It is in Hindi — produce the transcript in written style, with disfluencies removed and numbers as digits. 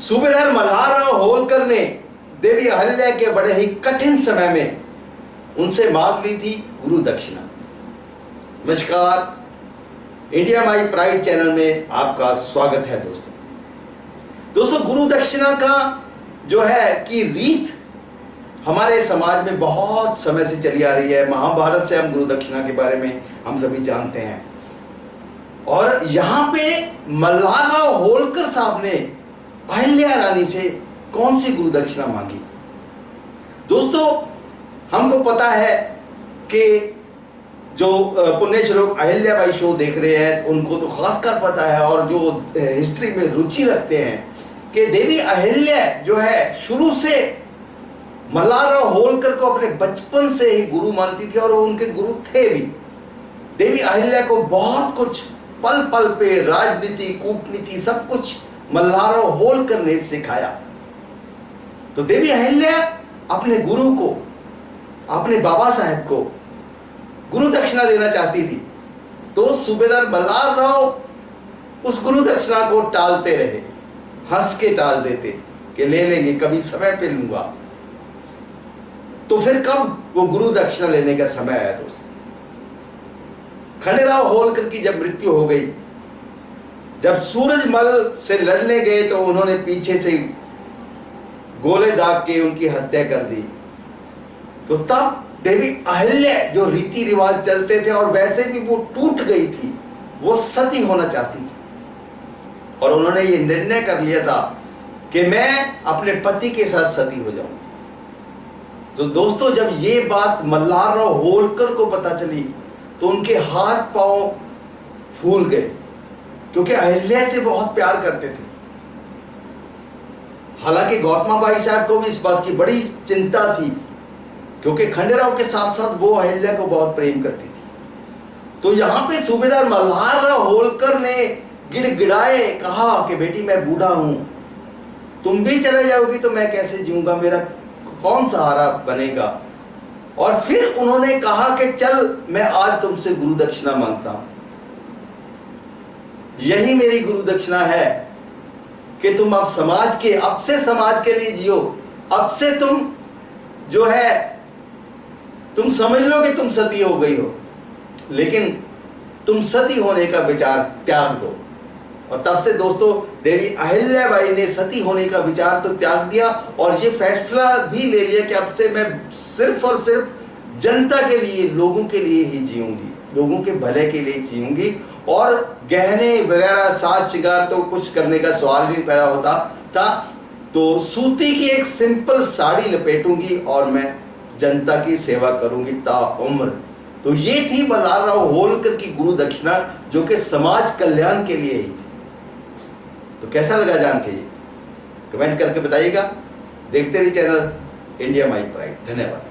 सूबेदार मल्हारराव होलकर ने देवी अहिल्या के बड़े ही कठिन समय में उनसे मांग ली थी गुरु दक्षिणा। नमस्कार, इंडिया माई प्राइड चैनल में आपका स्वागत है दोस्तों। गुरु दक्षिणा का जो है कि रीत हमारे समाज में बहुत समय से चली आ रही है। महाभारत से हम गुरु दक्षिणा के बारे में हम सभी जानते हैं। और यहां पे मल्हारराव होलकर साहब ने अहिल्या रानी से कौन सी गुरु दक्षिणा मांगी? दोस्तों, हमको पता है कि जो पुण्य श्लोक अहिल्या बाई शो देख रहे हैं उनको तो खासकर पता है, और जो हिस्ट्री में रुचि रखते हैं कि देवी अहिल्या जो है शुरू से मल्हारराव होलकर को अपने बचपन से ही गुरु मानती थी और वो उनके गुरु थे भी। देवी अहिल्या को बहुत कुछ पल पल पे राजनीति, कूटनीति सब कुछ मल्हारराव होलकर ने सिखाया। तो देवी अहिल्या अपने गुरु को, अपने बाबा साहेब को गुरु दक्षिणा देना चाहती थी। तो सूबेदार मल्हारराव उस गुरु दक्षिणा को टालते रहे, हंस के टाल देते कि ले लेंगे, कभी समय पे लूंगा। तो फिर कब वो गुरु दक्षिणा लेने का समय आया दोस्तों? खंडेराव होलकर की जब मृत्यु हो गई, जब सूरजमल से लड़ने गए तो उन्होंने पीछे से गोले दाग के उनकी हत्या कर दी। तो तब देवी अहिल्या जो रीति रिवाज चलते थे और वैसे भी वो टूट गई थी, वो सती होना चाहती थी और उन्होंने ये निर्णय कर लिया था कि मैं अपने पति के साथ सती हो जाऊंगी। तो दोस्तों, जब ये बात मल्हारराव होलकर को पता चली तो उनके हाथ पांव फूल गए, क्योंकि अहिल्या से बहुत प्यार करते थे। हालांकि गौतमाबाई साहब को भी इस बात की बड़ी चिंता थी, क्योंकि खंडेराव के साथ साथ वो अहिल्या को बहुत प्रेम करती थी। तो यहां पे सूबेदार मल्हारराव होलकर ने गिड़गिड़ाए कहा कि बेटी मैं बूढ़ा हूं, तुम भी चले जाओगी तो मैं कैसे जीऊंगा, मेरा कौन सहारा बनेगा। और फिर उन्होंने कहा कि चल मैं आज तुमसे गुरु दक्षिणा मांगता हूं, यही मेरी गुरु दक्षिणा है कि तुम अब से समाज के लिए जियो। अब से तुम जो है तुम समझ लो कि तुम सती हो गई हो, लेकिन तुम सती होने का विचार त्याग दो। और तब से दोस्तों देवी अहिल्या बाई ने सती होने का विचार तो त्याग दिया और ये फैसला भी ले लिया कि अब से मैं सिर्फ और सिर्फ जनता के लिए, लोगों के लिए ही जीऊंगी, लोगों के भले के लिए जीऊंगी। और गहने वगैरह साज श्रृंगार तो कुछ करने का सवाल भी पैदा होता था। तो सूती की एक सिंपल साड़ी लपेटूंगी और मैं जनता की सेवा करूंगी ताउम्र। तो ये थी मल्हारराव होलकर की गुरु दक्षिणा, जो कि समाज कल्याण के लिए ही थी। तो कैसा लगा जान के? ये कमेंट करके बताइएगा। देखते रहिए चैनल इंडिया माई प्राइड। धन्यवाद।